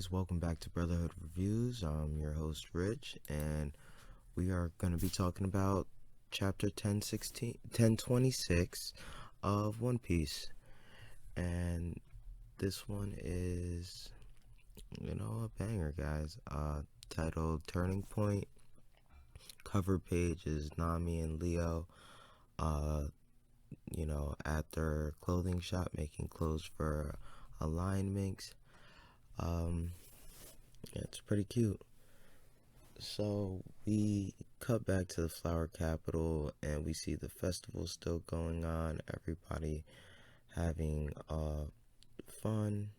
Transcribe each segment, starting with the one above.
guys, welcome back to Brotherhood Reviews. I'm your host Rich, and we are going to be talking about chapter 1026 of One Piece. And this one is, a banger, guys. Titled Turning Point. Cover page is Nami and Leo, at their clothing shop making clothes for a Lion Minx. It's pretty cute. So we cut back to the flower capital and we see the festival still going on, everybody having fun.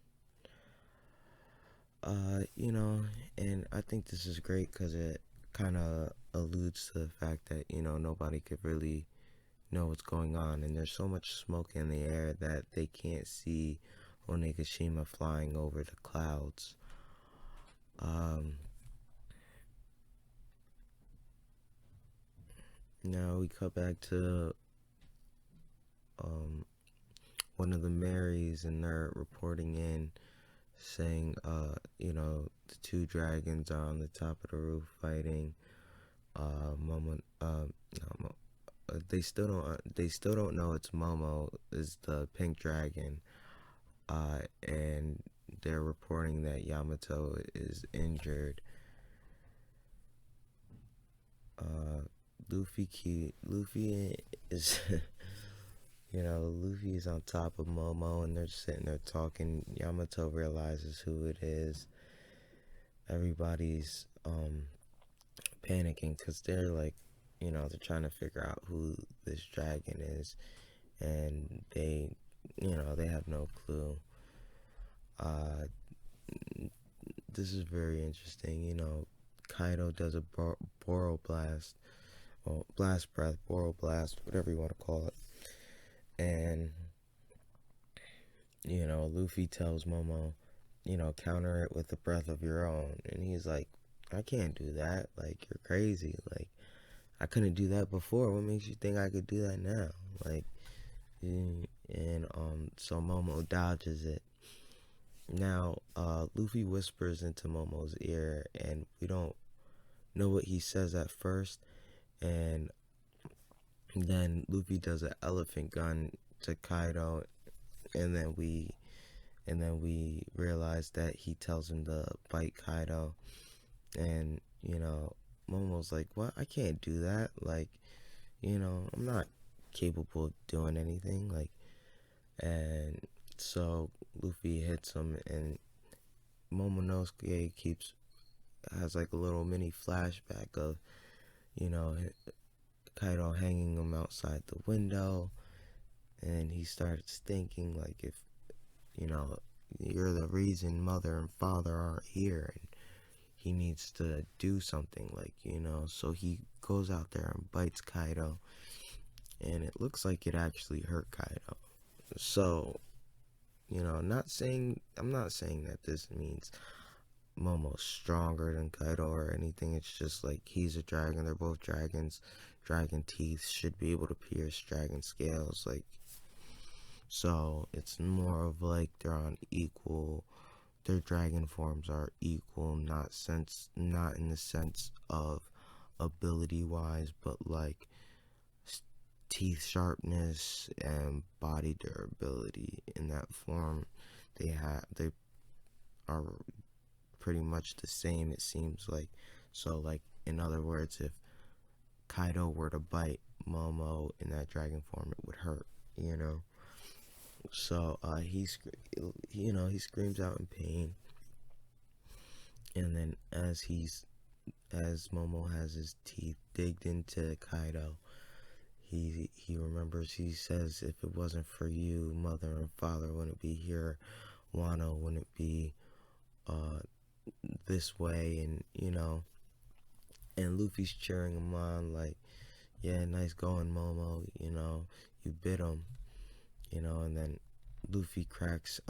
And I think this is great because it kind of alludes to the fact that nobody could really know what's going on, and there's so much smoke in the air that they can't see Onigashima flying over the clouds. Now we cut back to one of the Marys, and they're reporting in saying, the two dragons are on the top of the roof fighting. They still don't know it's Momo is the pink dragon, and they're reporting that Yamato is injured. Luffy is Luffy is on top of Momo, and they're sitting there talking. Yamato realizes who it is. Everybody's panicking because they're like, they're trying to figure out who this dragon is, and they have no clue. This is very interesting. Kaido does a Boro blast, blast breath, Boro blast, whatever you want to call it. And, Luffy tells Momo, counter it with a breath of your own. And he's like, I can't do that. Like, you're crazy. Like, I couldn't do that before. What makes you think I could do that now? Like, so Momo dodges it. Now, Luffy whispers into Momo's ear, and we don't know what he says at first. And then Luffy does an elephant gun to Kaido, and then we realize that he tells him to bite Kaido, and Momo's like, what? I can't do that. Like, I'm not capable of doing anything. Like, and so Luffy hits him, and Momonosuke has like a little mini flashback of Kaido hanging him outside the window, and he starts thinking, like, if you're the reason mother and father aren't here, and he needs to do something, like, so he goes out there and bites Kaido, and it looks like it actually hurt Kaido. So I'm not saying that this means Momo's stronger than Kaido or anything. It's just like, he's a dragon, they're both dragons. Dragon teeth should be able to pierce dragon scales, like, so it's more of like they're on equal, their dragon forms are equal, not in the sense of ability wise, but like teeth sharpness and body durability. In that form, they are pretty much the same, it seems like. So, like, in other words, if Kaido were to bite Momo in that dragon form, it would hurt, So he screams out in pain, and then as Momo has his teeth digged into Kaido, he remembers. He says, "If it wasn't for you, mother and father wouldn't be here. Wano wouldn't be this way." And and Luffy's cheering him on, like, "Yeah, nice going, Momo. You bit him." And then Luffy cracks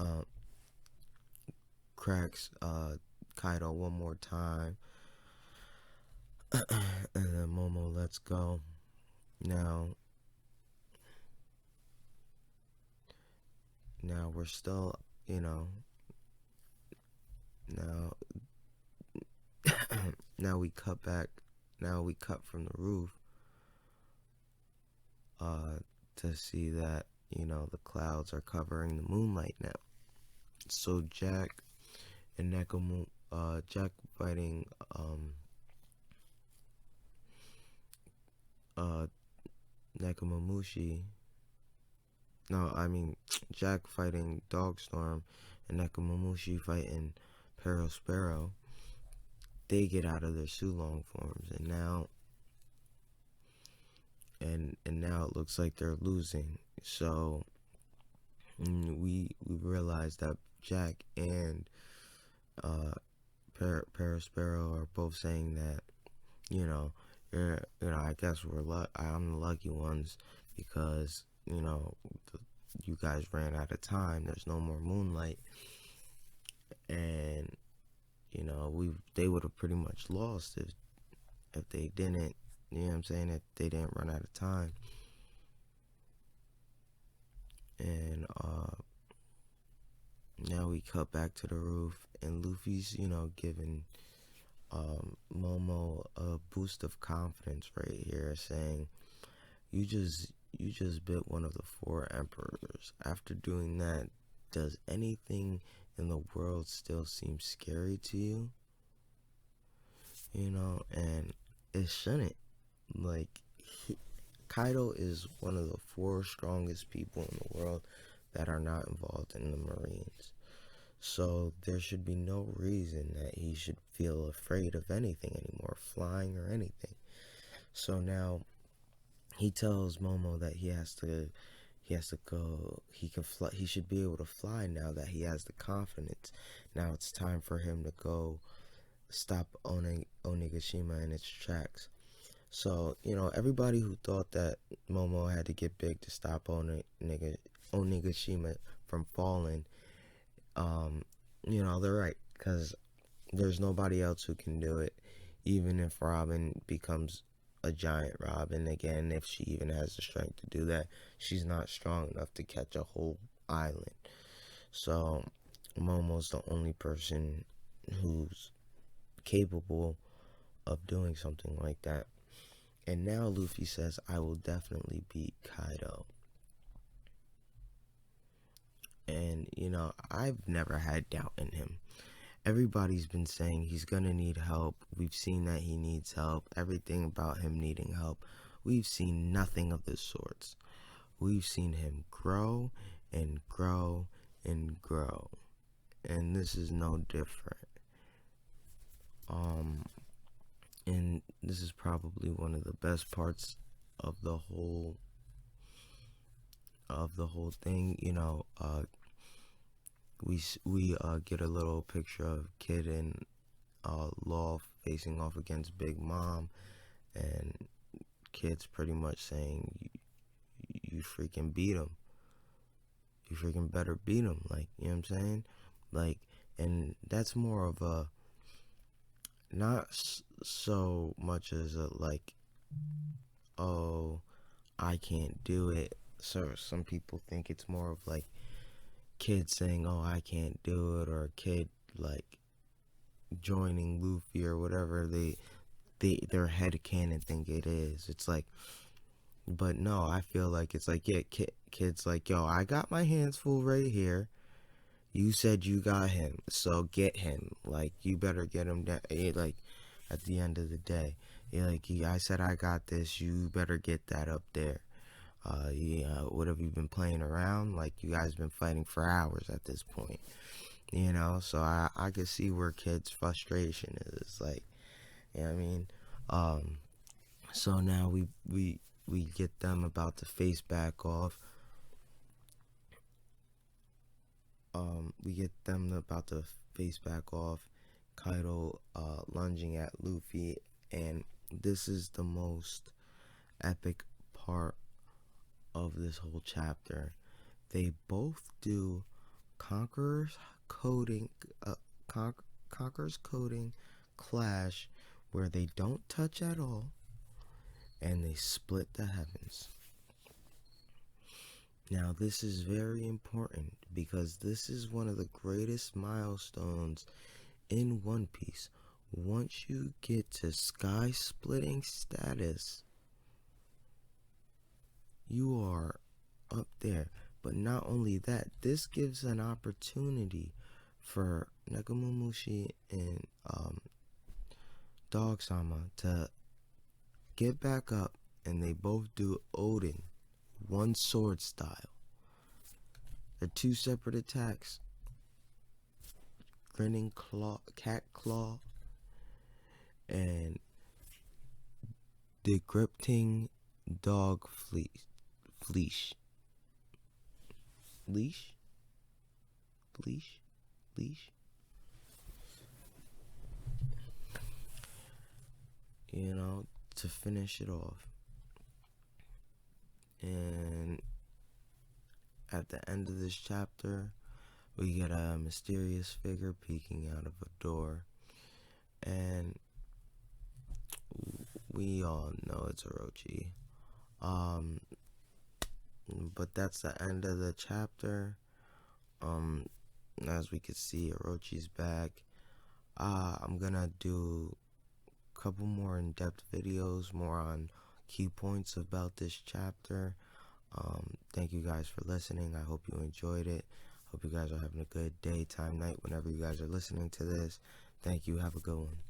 Kaido one more time, and then Momo lets go. Now we're still, Now, now we cut back. Now we cut from the roof, uh, to see that the clouds are covering the moonlight now. So Jack and Jack fighting uh Nekomamushi. No, I mean Jack fighting Dogstorm and Nekomamushi fighting Perospero. They get out of their Sulong forms, and now it looks like they're losing. So we realize that Jack and Perospero are both saying that I guess I'm the lucky ones because you guys ran out of time. There's no more moonlight, and they would have pretty much lost if they didn't. You know what I'm saying? If they didn't run out of time, and now we cut back to the roof, and Luffy's giving Momo a boost of confidence right here, saying, You just bit one of the four emperors. After doing that, does anything in the world still seem scary to you? And it shouldn't. Like, Kaido is one of the four strongest people in the world that are not involved in the Marines. So there should be no reason that he should feel afraid of anything anymore, flying or anything. So now he tells Momo that he has to go. He can fly. He should be able to fly now that he has the confidence. Now it's time for him to go stop Onigashima in its tracks. So everybody who thought that Momo had to get big to stop Onigashima from falling, they're right, because there's nobody else who can do it. Even if Robin becomes a giant Robin again, if she even has the strength to do that, she's not strong enough to catch a whole island. So Momo's the only person who's capable of doing something like that. And now Luffy says, I will definitely beat Kaido. And I've never had doubt in him. Everybody's been saying he's gonna need help. We've seen that he needs help. Everything about him needing help. We've seen nothing of the sorts. We've seen him grow and grow and grow. And this is no different. And this is probably one of the best parts of the whole thing. We get a little picture of Kid and Law facing off against Big Mom, and Kid's pretty much saying, you freaking beat him. You freaking better beat him. Like, you know what I'm saying? Like, and that's more of a, not so much as a, like, oh, I can't do it. So some people think it's more of like Kid saying, oh, I can't do it, or Kid, like, joining Luffy or whatever their headcanon think it is. It's like, but no, I feel like it's like, yeah, Kid's like, yo, I got my hands full right here. You said you got him, so get him. Like, you better get him down. Like, at the end of the day, I said I got this. You better get that up there. What have you been playing around? Like, you guys been fighting for hours at this point. So I can see where Kid's frustration is. Like, you know what I mean? So now we get them about to face back off. We get them about to face back off. Kaido lunging at Luffy, and this is the most epic part of this whole chapter. They both do Conqueror's coding clash, where they don't touch at all, and they split the heavens. Now, this is very important because this is one of the greatest milestones in One Piece, once you get to sky splitting status, you are up there. But not only that, this gives an opportunity for Nekomamushi and Dog Sama to get back up, and they both do Odin, one sword style. They're two separate attacks. Grinning claw, cat claw, and decrypting dog leash. You know, to finish it off. And at the end of this chapter, we get a mysterious figure peeking out of a door, and we all know it's Orochi. But that's the end of the chapter. As we can see, Orochi's back. I'm gonna do a couple more in-depth videos, more on key points about this chapter. Thank you guys for listening. I hope you enjoyed it. Hope you guys are having a good day, time, night, whenever you guys are listening to this. Thank you. Have a good one.